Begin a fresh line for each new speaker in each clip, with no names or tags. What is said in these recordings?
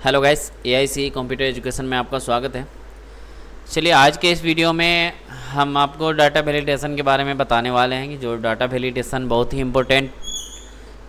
Hello guys, AIC computer education में आपका स्वागत है। चलिए आज के इस वीडियो में हम आपको डाटा वैलिडेशन के बारे में बताने वाले हैं कि जो डाटा वैलिडेशन बहुत ही इम्पोर्टेंट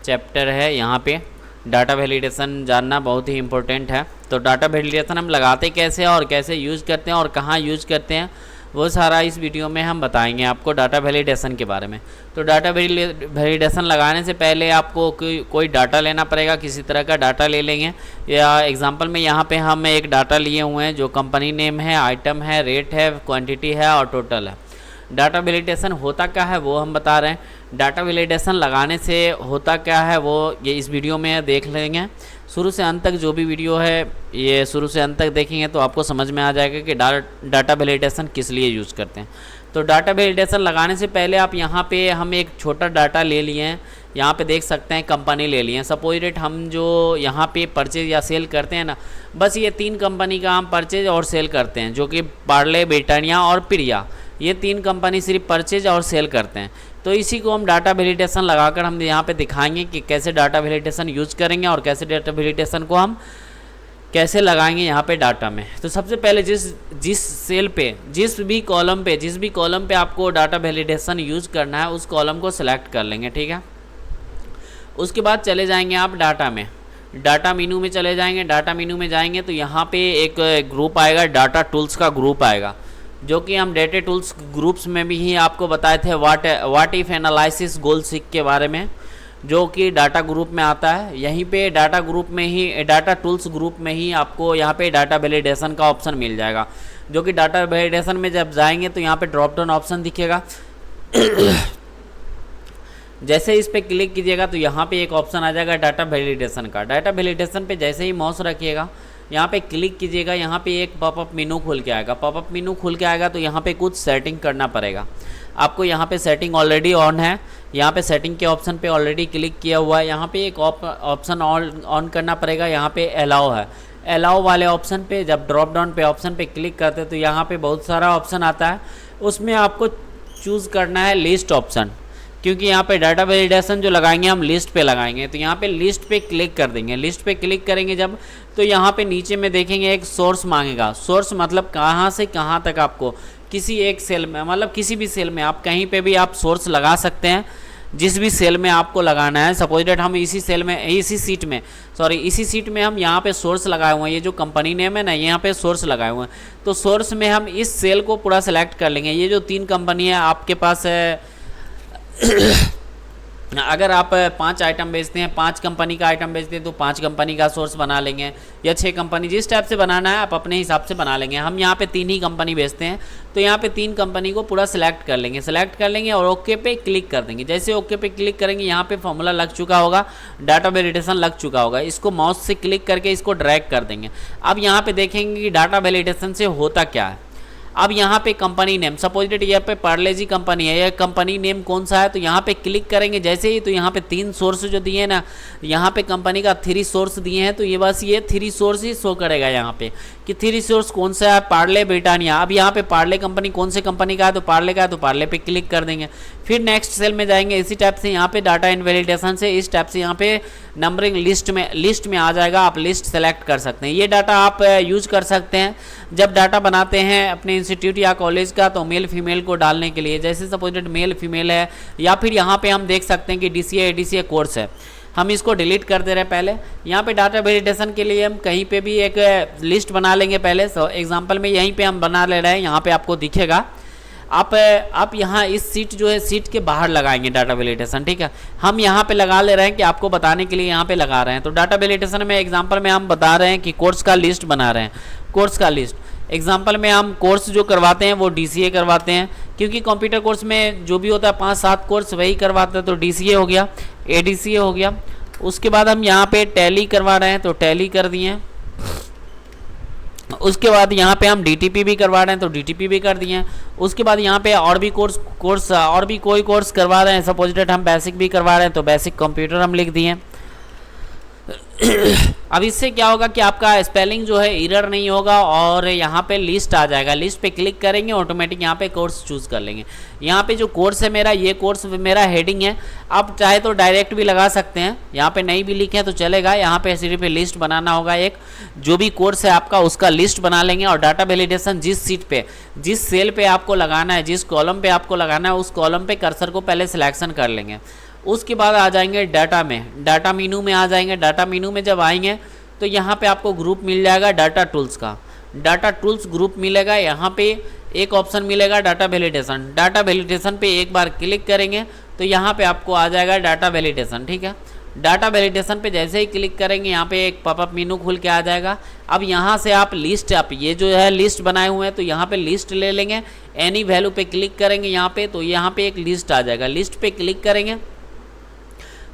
चैप्टर है। यहाँ पे डाटा वैलिडेशन जानना बहुत ही इम्पोर्टेंट है। तो डाटा वैलिडेशन हम लगाते कैसे हैं और कैसे यूज़ करते हैं और कहाँ यूज़ करते हैं, वो सारा इस वीडियो में हम बताएंगे आपको डाटा वैलिडेशन के बारे में। तो डाटा वैलिडेशन लगाने से पहले आपको कोई डाटा लेना पड़ेगा, किसी तरह का डाटा ले लेंगे। या एग्जांपल में यहाँ पे हम एक डाटा लिए हुए हैं जो कंपनी नेम है, आइटम है, रेट है, क्वांटिटी है और टोटल है। डाटा वैलिडेशन होता क्या है वो हम बता रहे हैं। डाटा वैलिडेशन लगाने से होता क्या है वो ये इस वीडियो में देख लेंगे। शुरू से अंत तक जो भी वीडियो है ये शुरू से अंत तक देखेंगे तो आपको समझ में आ जाएगा कि डाटा वैलिडेशन किस लिए यूज़ करते हैं। तो डाटा वैलिडेशन लगाने से पहले आप यहाँ पे हम एक छोटा डाटा ले लिए हैं। यहाँ पे देख सकते हैं कंपनी ले लिए हैं। सपोज रेट हम जो यहाँ पे परचेज या सेल करते हैं ना, बस ये 3 कंपनी का हम परचेज और सेल करते हैं, जो कि पार्ले, ब्रिटानिया और प्रिया। ये 3 कंपनी सिर्फ परचेज और सेल करते हैं। तो इसी को हम डाटा वैलिडेशन लगाकर हम यहाँ पे दिखाएंगे कि कैसे डाटा वैलिडेशन यूज़ करेंगे और कैसे डाटा वैलिडेशन को हम कैसे लगाएंगे यहाँ पे डाटा में। तो सबसे पहले जिस सेल पे जिस भी कॉलम पे आपको डाटा वैलिडेशन यूज़ करना है उस कॉलम को सिलेक्ट कर लेंगे, ठीक है। उसके बाद चले जाएंगे आप डाटा में, डाटा मेनू में चले जाएंगे। डाटा मेनू में जाएंगे तो यहाँ पे एक ग्रुप आएगा, डाटा टूल्स का ग्रुप आएगा, जो कि हम डेटा टूल्स ग्रुप्स में भी ही आपको बताए थे what if analysis goal seek के बारे में, जो कि डाटा ग्रुप में आता है। यहीं पे डाटा ग्रुप में ही डाटा टूल्स ग्रुप में ही आपको यहाँ पे डाटा वैलिडेशन का ऑप्शन मिल जाएगा, जो कि डाटा वैलिडेशन में जब जाएंगे तो यहाँ पे ड्रॉप डाउन ऑप्शन दिखेगा। जैसे इस पे क्लिक कीजिएगा तो यहाँ पे एक ऑप्शन आ जाएगा डाटा वैलिडेशन का। डाटा वैलिडेशन पे जैसे ही माउस रखिएगा, यहाँ पे क्लिक कीजिएगा, यहाँ पे एक पॉपअप मेनू खुल के आएगा। पॉपअप मेनू खुल के आएगा तो यहाँ पे कुछ सेटिंग करना पड़ेगा आपको। यहाँ पे सेटिंग ऑलरेडी ऑन है, यहाँ पे सेटिंग के ऑप्शन पे ऑलरेडी क्लिक किया हुआ है। यहाँ पे एक ऑप्शन ऑन करना पड़ेगा, यहाँ पे अलाउ है। अलाउ वाले ऑप्शन पे जब ड्रॉप डाउन पे ऑप्शन पे क्लिक करते हैं तो यहाँ पे बहुत सारा ऑप्शन आता है। उसमें आपको चूज़ करना है लिस्ट ऑप्शन, क्योंकि यहाँ पे डाटा वैलिडेशन जो लगाएंगे हम लिस्ट पे लगाएंगे। तो यहाँ पे लिस्ट पे क्लिक कर देंगे। लिस्ट पे क्लिक करेंगे जब, तो यहाँ पे नीचे में देखेंगे एक सोर्स मांगेगा। सोर्स मतलब कहाँ से कहाँ तक आपको किसी एक सेल में, मतलब किसी भी सेल में आप कहीं पे भी आप सोर्स लगा सकते हैं, जिस भी सेल में आपको लगाना है। सपोज डेट हम इसी सीट में हम यहाँ पे सोर्स लगाए हुए हैं। ये जो कंपनी नेम है ना, यहाँ पे सोर्स लगाए हुए हैं। तो सोर्स में हम इस सेल को पूरा सेलेक्ट कर लेंगे। ये जो 3 कंपनी है आपके पास है, अगर आप 5 आइटम बेचते हैं, 5 कंपनी का आइटम बेचते हैं तो 5 कंपनी का सोर्स बना लेंगे, या 6 कंपनी, जिस टाइप से बनाना है आप अपने हिसाब से बना लेंगे। हम यहाँ पे 3 ही कंपनी बेचते हैं तो यहाँ पे 3 कंपनी को पूरा सिलेक्ट कर लेंगे और ओके पे क्लिक कर देंगे। जैसे ओके पे क्लिक करेंगे यहाँ पे फॉर्मूला लग चुका होगा, डाटा वैलिडेशन लग चुका होगा। इसको माउस से क्लिक करके इसको ड्रैग कर देंगे। अब यहाँ पे देखेंगे कि डाटा वैलिडेशन से होता क्या है। अब यहाँ पे कंपनी नेम, सपोज डेट यहाँ पे पार्ले जी कंपनी है, यह कंपनी नेम कौन सा है, तो यहाँ पे क्लिक करेंगे जैसे ही, तो यहाँ पे 3 सोर्स जो दिए हैं ना, यहाँ पे कंपनी का 3 सोर्स दिए हैं। तो ये बस ये 3 सोर्स ही शो करेगा यहाँ पे कि 3 सोर्स कौन सा है, पार्ले, ब्रिटानिया। अब यहाँ पे पार्ले कंपनी कौन से कंपनी का है, तो पार्ले का है, तो पार्ले पे क्लिक कर देंगे। फिर नेक्स्ट सेल में जाएंगे। इसी टाइप से यहाँ पे डाटा इनवैलिडेशन से इस टाइप से यहाँ पे नंबरिंग लिस्ट में आ जाएगा। आप लिस्ट सेलेक्ट कर सकते हैं। ये डाटा आप यूज कर सकते हैं जब डाटा बनाते हैं अपने इंस्टीट्यूट या कॉलेज का, तो मेल फीमेल को डालने के लिए। जैसे सपोज मेल फीमेल है, या फिर यहाँ पे हम देख सकते हैं कि DCA ADCA कोर्स है, हम इसको डिलीट कर दे रहे हैं। पहले यहाँ पे डाटा वैलिडेशन के लिए हम कहीं पे भी एक लिस्ट बना लेंगे पहले। एग्जांपल में यहीं पे हम बना ले रहे हैं, यहाँ पे आपको दिखेगा। आप यहाँ इस सीट जो है, सीट के बाहर लगाएंगे डाटा वैलिडेशन, ठीक है। हम यहाँ पे लगा ले रहे हैं कि आपको बताने के लिए यहाँ पे लगा रहे हैं। तो डाटा वैलिडेशन में एग्जांपल में हम बता रहे हैं कि कोर्स का लिस्ट बना रहे हैं, कोर्स का लिस्ट। एग्जांपल में हम कोर्स जो करवाते हैं वो DCA करवाते हैं, क्योंकि कंप्यूटर कोर्स में जो भी होता है 5-7 कोर्स वही करवाते हैं। तो DCA हो गया, ADCA हो गया। उसके बाद हम यहाँ पे टैली करवा रहे हैं तो टैली कर दिए। उसके बाद यहाँ पे हम DTP भी करवा रहे हैं तो DTP भी कर दिए। उसके बाद यहाँ पे और भी कोई कोर्स करवा रहे हैं, सपोज डेट हम बेसिक भी करवा रहे हैं तो बेसिक कंप्यूटर हम लिख दिए। अब इससे क्या होगा कि आपका स्पेलिंग जो है एरर नहीं होगा और यहाँ पे लिस्ट आ जाएगा। लिस्ट पे क्लिक करेंगे ऑटोमेटिक यहाँ पे कोर्स चूज़ कर लेंगे। यहाँ पे जो कोर्स है मेरा, ये कोर्स मेरा हेडिंग है। आप चाहे तो डायरेक्ट भी लगा सकते हैं, यहाँ पे नहीं भी लिखे तो चलेगा। यहाँ पे सिर्फ लिस्ट बनाना होगा, एक जो भी कोर्स है आपका उसका लिस्ट बना लेंगे और डाटा वैलिडेशन जिस सीट पे, जिस सेल पे आपको लगाना है, जिस कॉलम पे आपको लगाना है, उस कॉलम पे कर्सर को पहले सिलेक्शन कर लेंगे। उसके बाद आ जाएंगे डाटा में, डाटा मीनू में आ जाएंगे। डाटा मीनू में जब आएंगे तो यहाँ पे आपको ग्रुप मिल जाएगा डाटा टूल्स का। डाटा टूल्स ग्रुप मिलेगा, यहाँ पे एक ऑप्शन मिलेगा डाटा वैलिडेशन। डाटा वैलिडेशन पे एक बार क्लिक करेंगे तो यहाँ पे आपको आ जाएगा डाटा वैलिडेशन। ठीक है, डाटा वैलिडेशन पे जैसे ही क्लिक करेंगे यहाँ पे एक पॉपअप मेनू खुल के आ जाएगा। अब यहाँ से आप लिस्ट, आप ये जो है लिस्ट बनाए हुए हैं तो यहाँ पे लिस्ट ले लेंगे। एनी वैल्यू पे क्लिक करेंगे यहाँ पे तो यहाँ पे एक लिस्ट आ जाएगा। लिस्ट पे क्लिक करेंगे,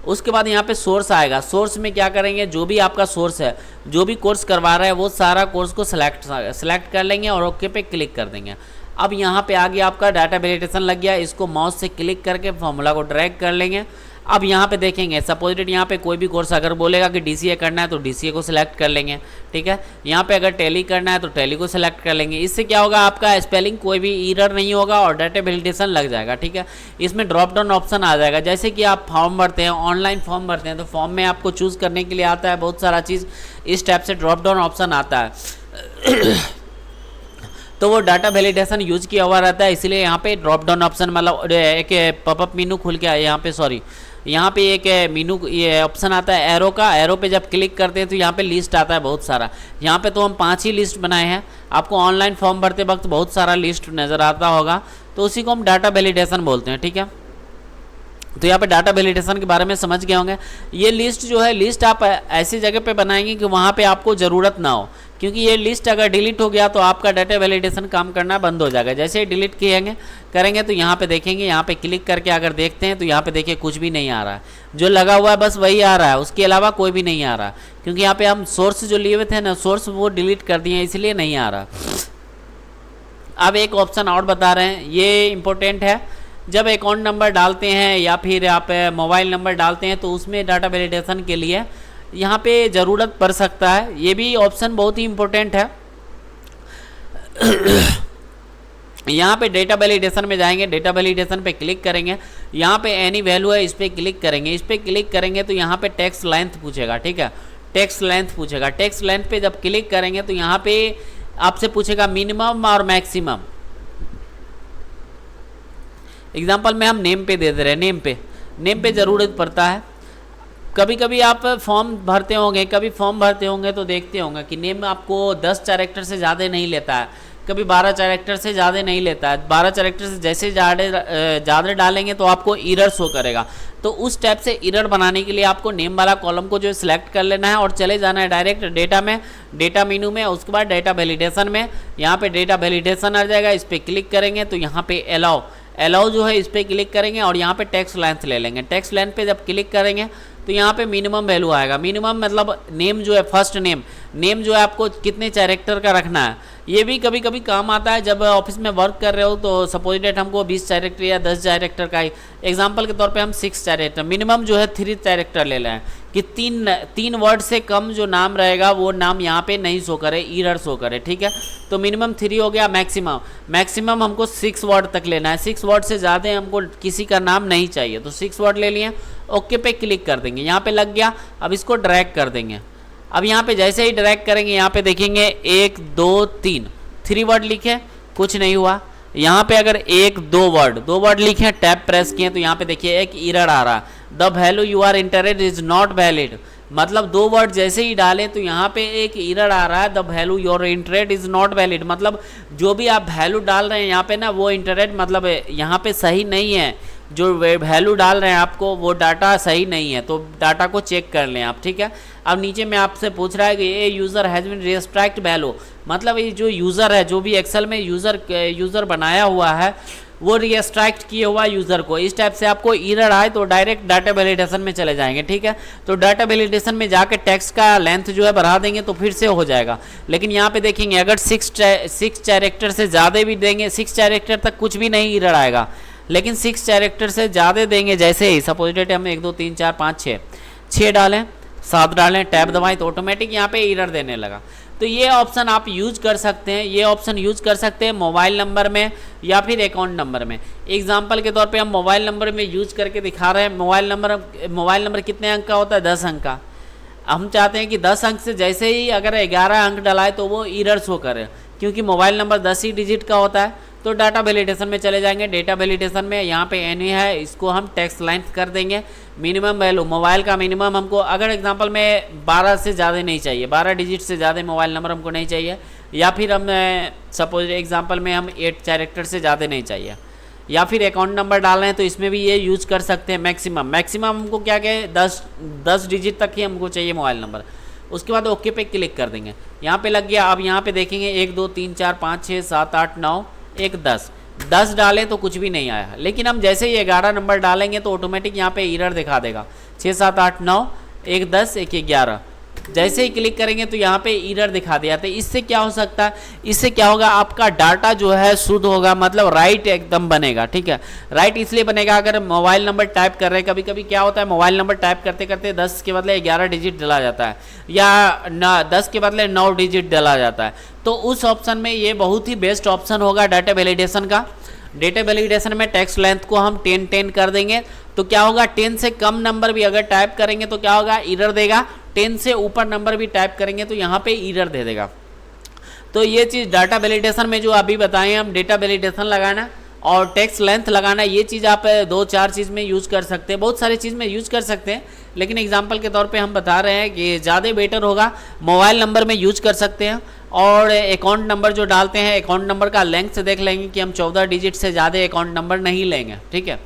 उसके बाद यहाँ पे सोर्स आएगा। सोर्स में क्या करेंगे, जो भी आपका सोर्स है, जो भी कोर्स करवा रहा है वो सारा कोर्स को सेलेक्ट कर लेंगे और ओके पे क्लिक कर देंगे। अब यहाँ पे आ गया आपका डाटा वैलिडेशन लग गया। इसको माउस से क्लिक करके फॉर्मूला को ड्रैग कर लेंगे। अब यहाँ पे देखेंगे सपोजिटेड यहाँ पे कोई भी कोर्स अगर बोलेगा कि DCA करना है तो DCA को सिलेक्ट कर लेंगे। ठीक है, यहाँ पे अगर टैली करना है तो टैली को सिलेक्ट कर लेंगे। इससे क्या होगा, आपका स्पेलिंग कोई भी एरर नहीं होगा और डाटा वैलिडेशन लग जाएगा। ठीक है, इसमें ड्रॉप डाउन ऑप्शन आ जाएगा। जैसे कि आप फॉर्म भरते हैं, ऑनलाइन फॉर्म भरते हैं तो फॉर्म में आपको चूज़ करने के लिए आता है बहुत सारा चीज़, इस टाइप से ड्रॉप डाउन ऑप्शन आता है। तो वो डाटा वैलिडेशन यूज किया हुआ रहता है, इसलिए यहाँ पे ड्रॉप डाउन ऑप्शन मतलब एक पॉपअप मेनू खुल के यहाँ पे, सॉरी यहाँ पे एक मेनू ये ऑप्शन आता है एरो का। एरो पे जब क्लिक करते हैं तो यहाँ पे लिस्ट आता है बहुत सारा। यहाँ पे तो हम 5 ही लिस्ट बनाए हैं, आपको ऑनलाइन फॉर्म भरते वक्त बहुत सारा लिस्ट नज़र आता होगा, तो उसी को हम डाटा वैलिडेशन बोलते हैं। ठीक है, तो यहाँ पे डाटा वैलिडेशन के बारे में समझ गए होंगे। ये लिस्ट जो है, लिस्ट आप ऐसी जगह पे बनाएंगे कि वहाँ पे आपको ज़रूरत ना हो, क्योंकि ये लिस्ट अगर डिलीट हो गया तो आपका डाटा वैलिडेशन काम करना बंद हो जाएगा। जैसे ही डिलीट करेंगे तो यहाँ पे देखेंगे, यहाँ पे क्लिक करके अगर देखते हैं तो यहाँ पे देखिए कुछ भी नहीं आ रहा है। जो लगा हुआ है बस वही आ रहा है, उसके अलावा कोई भी नहीं आ रहा, क्योंकि यहाँ पे हम सोर्स जो लिए हुए थे ना, सोर्स वो डिलीट कर दिए इसलिए नहीं आ रहा। अब एक ऑप्शन और बता रहे हैं, ये इंपॉर्टेंट है। जब अकाउंट नंबर डालते हैं या फिर आप मोबाइल नंबर डालते हैं तो उसमें डाटा वैलिडेशन के लिए यहाँ पे ज़रूरत पड़ सकता है। ये भी ऑप्शन बहुत ही इम्पोर्टेंट है। यहाँ पे डेटा वैलिडेशन में जाएंगे, डेटा वैलिडेशन पे क्लिक करेंगे, यहाँ पे एनी वैल्यू है इस पर क्लिक करेंगे। इस पर क्लिक करेंगे तो यहाँ पे टेक्स्ट लेंथ पूछेगा। ठीक है, टेक्स्ट लेंथ पूछेगा। टेक्स्ट लेंथ पे जब क्लिक करेंगे तो यहाँ पे आपसे पूछेगा मिनिमम और मैक्सिमम। एग्जाम्पल में हम नेम पे दे दे रहे हैं, नेम पे ज़रूरत पड़ता है। कभी कभी आप फॉर्म भरते होंगे तो देखते होंगे कि नेम आपको 10 कैरेक्टर से ज़्यादा नहीं लेता है, कभी 12 कैरेक्टर से ज़्यादा नहीं लेता है। 12 कैरेक्टर से जैसे ज़्यादा डालेंगे तो आपको एरर शो करेगा। तो उस टाइप से एरर बनाने के लिए आपको नेम वाला कॉलम को जो सिलेक्ट कर लेना है और चले जाना है डायरेक्ट डेटा में, डेटा मेनू में। उसके बाद डेटा वैलिडेशन में, यहाँ पे डेटा वैलिडेशन आ जाएगा। इस पर क्लिक करेंगे तो यहाँ पे अलाउ जो है इस पर क्लिक करेंगे और यहाँ पे टेक्स्ट लेंथ ले लेंगे। टेक्स्ट लेंथ पे जब क्लिक करेंगे तो यहाँ पे मिनिमम वैल्यू आएगा। मिनिमम मतलब नेम जो है, फर्स्ट नेम जो है आपको कितने कैरेक्टर का रखना है। ये भी कभी कभी काम आता है जब ऑफिस में वर्क कर रहे हो तो सपोज डेट हमको 20 कैरेक्टर या 10 कैरेक्टर का ही, एग्जांपल के तौर पे हम 6 कैरेक्टर, मिनिमम जो है 3 कैरेक्टर ले लें कि तीन वर्ड से कम जो नाम रहेगा वो नाम यहाँ पे नहीं शो करे, एरर शो करे। ठीक है, तो मिनिमम 3 हो गया। मैक्सिमम हमको 6 वर्ड तक लेना है। 6 वर्ड से ज़्यादा हमको किसी का नाम नहीं चाहिए, तो 6 वर्ड ले लिए। ओके पे क्लिक कर देंगे, यहाँ पे लग गया। अब इसको ड्रैग कर देंगे। अब यहाँ पे जैसे ही ड्रैग करेंगे यहाँ पे देखेंगे 1 2 3 वर्ड लिखे, कुछ नहीं हुआ। यहाँ पे अगर 1 2 वर्ड लिखे, टैब प्रेस किए तो यहाँ पे देखिए एक एरर आ रहा, the value you are entered is not valid. मतलब 2 वर्ड जैसे ही डालें तो यहाँ पे एक एरर आ रहा है, the value your entered is not valid. मतलब जो भी आप वैल्यू डाल रहे हैं यहाँ पे ना, वो इंटरेड मतलब यहाँ पे सही नहीं है। जो वैल्यू डाल रहे हैं आपको वो डाटा सही नहीं है, तो डाटा को चेक कर लें आप। ठीक है, अब नीचे में आपसे पूछ रहा है कि ये यूज़र हैज़ बीन रिस्ट्रैक्ट वैल्यू, मतलब ये जो यूज़र है, जो भी एक्सेल में यूज़र बनाया हुआ है वो रिस्ट्रैक्ट किए हुआ यूज़र को। इस टाइप से आपको एरर आए तो डायरेक्ट डाटा वैलिडेशन में चले जाएंगे। ठीक है, तो डाटा वैलिडेशन में जाकर टेक्स्ट का लेंथ जो है बढ़ा देंगे तो फिर से हो जाएगा। लेकिन यहाँ पे देखेंगे अगर 6 कैरेक्टर से ज़्यादा भी देंगे, 6 कैरेक्टर तक कुछ भी नहीं एरर आएगा। लेकिन 6 कैरेक्टर से ज़्यादा देंगे, जैसे ही सपोज डेट हम 1 2 3 4 5 6 डालें, 7 डालें, टैब दबाएं तो ऑटोमेटिक यहाँ पे एरर देने लगा। तो ये ऑप्शन आप यूज कर सकते हैं, ये ऑप्शन यूज कर सकते हैं मोबाइल नंबर में या फिर अकाउंट नंबर में। एग्जांपल के तौर पे हम मोबाइल नंबर में यूज करके दिखा रहे हैं। मोबाइल नंबर कितने अंक का होता है? 10 अंक का। हम चाहते हैं कि 10 अंक से जैसे ही अगर 11 अंक डलाए तो वो एरर शो करे, क्योंकि मोबाइल नंबर 10 ही डिजिट का होता है। तो डाटा वैलिडेशन में चले जाएंगे। डाटा वैलिडेशन में यहाँ पे एनी है, इसको हम टेक्स्ट लेंथ कर देंगे। मिनिमम वैल्यू मोबाइल का मिनिमम हमको, अगर एग्जांपल में 12 से ज़्यादा नहीं चाहिए, 12 डिजिट से ज़्यादा मोबाइल नंबर हमको नहीं चाहिए, या फिर हम सपोज एग्जांपल में हम 8 कैरेक्टर से ज़्यादा नहीं चाहिए, या फिर अकाउंट नंबर डाल रहे हैं तो इसमें भी ये यूज कर सकते हैं। मैक्सिमम हमको क्या कहे 10 डिजिट तक ही हमको चाहिए मोबाइल नंबर। उसके बाद ओके पे क्लिक कर देंगे। यहाँ पे लग गया। अब यहाँ पे देखेंगे 1 2 3 4 5 6 7 8 9 1 10 डालें तो कुछ भी नहीं आया, लेकिन हम जैसे ही 11 नंबर डालेंगे तो ऑटोमेटिक यहाँ पे एरर दिखा देगा। 6 7 8 9 1 10 1 11 जैसे ही क्लिक करेंगे तो यहाँ पे एरर दिखा दिया। तो इससे क्या हो सकता है, इससे क्या होगा, आपका डाटा जो है शुद्ध होगा, मतलब राइट एकदम बनेगा। ठीक है, राइट इसलिए बनेगा अगर मोबाइल नंबर टाइप कर रहे हैं, कभी कभी क्या होता है मोबाइल नंबर टाइप करते करते 10 के बदले 11 डिजिट डला जाता है, या 10 के बदले 9 डिजिट डला जाता है। तो उस ऑप्शन में ये बहुत ही बेस्ट ऑप्शन होगा डाटा वैलिडेशन का। डेटा वैलिडेशन में टेक्स्ट लेंथ को हम 10 कर देंगे तो क्या होगा, 10 से कम नंबर भी अगर टाइप करेंगे तो क्या होगा, एरर देगा। 10 से ऊपर नंबर भी टाइप करेंगे तो यहाँ पे एरर दे देगा। तो ये चीज़ डाटा वैलिडेशन में जो अभी बताए हम, डेटा वैलिडेशन लगाना और टेक्स्ट लेंथ लगाना, ये चीज़ आप 2-4 चीज़ में यूज़ कर सकते हैं, बहुत सारी चीज़ में यूज़ कर सकते हैं, लेकिन एग्जांपल के तौर पे हम बता रहे हैं कि ज़्यादा बेटर होगा मोबाइल नंबर में यूज कर सकते हैं। और अकाउंट नंबर जो डालते हैं, अकाउंट नंबर का लेंथ से देख लेंगे कि हम 14 डिजिट से ज़्यादा अकाउंट नंबर नहीं लेंगे। ठीक है,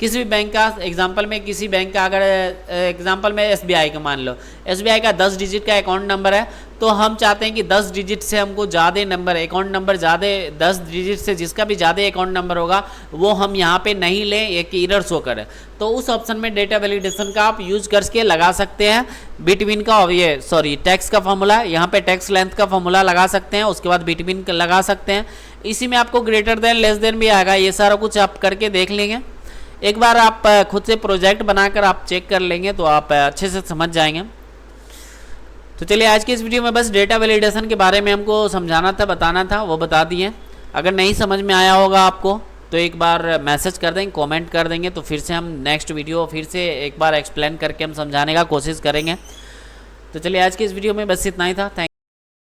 किसी भी बैंक का एग्जांपल में, किसी बैंक का अगर एग्जांपल में एसबीआई का मान लो, एसबीआई का 10 डिजिट का अकाउंट नंबर है, तो हम चाहते हैं कि 10 डिजिट से हमको ज़्यादा नंबर, अकाउंट नंबर ज़्यादा 10 डिजिट से जिसका भी ज़्यादा अकाउंट नंबर होगा वो हम यहाँ पे नहीं लें, एक एरर शो करे। तो उस ऑप्शन में डेटा वैलिडेशन का आप यूज करके लगा सकते हैं बिटवीन का, ये सॉरी टैक्स का फॉर्मूला, यहाँ पे टैक्स लेंथ का फॉर्मूला लगा सकते हैं, उसके बाद बिटवीन लगा सकते हैं। इसी में आपको ग्रेटर देन लेस देन भी आएगा, ये सारा कुछ आप करके देख लेंगे। एक बार आप खुद से प्रोजेक्ट बनाकर आप चेक कर लेंगे तो आप अच्छे से समझ जाएंगे। तो चलिए आज के इस वीडियो में बस डेटा वैलिडेशन के बारे में हमको समझाना था, बताना था, वो बता दिए। अगर नहीं समझ में आया होगा आपको तो एक बार मैसेज कर देंगे, कमेंट कर देंगे, तो फिर से हम नेक्स्ट वीडियो फिर से एक बार एक्सप्लेन करके हम समझाने का कोशिश करेंगे। तो चलिए आज के इस वीडियो में बस इतना ही था। थैंक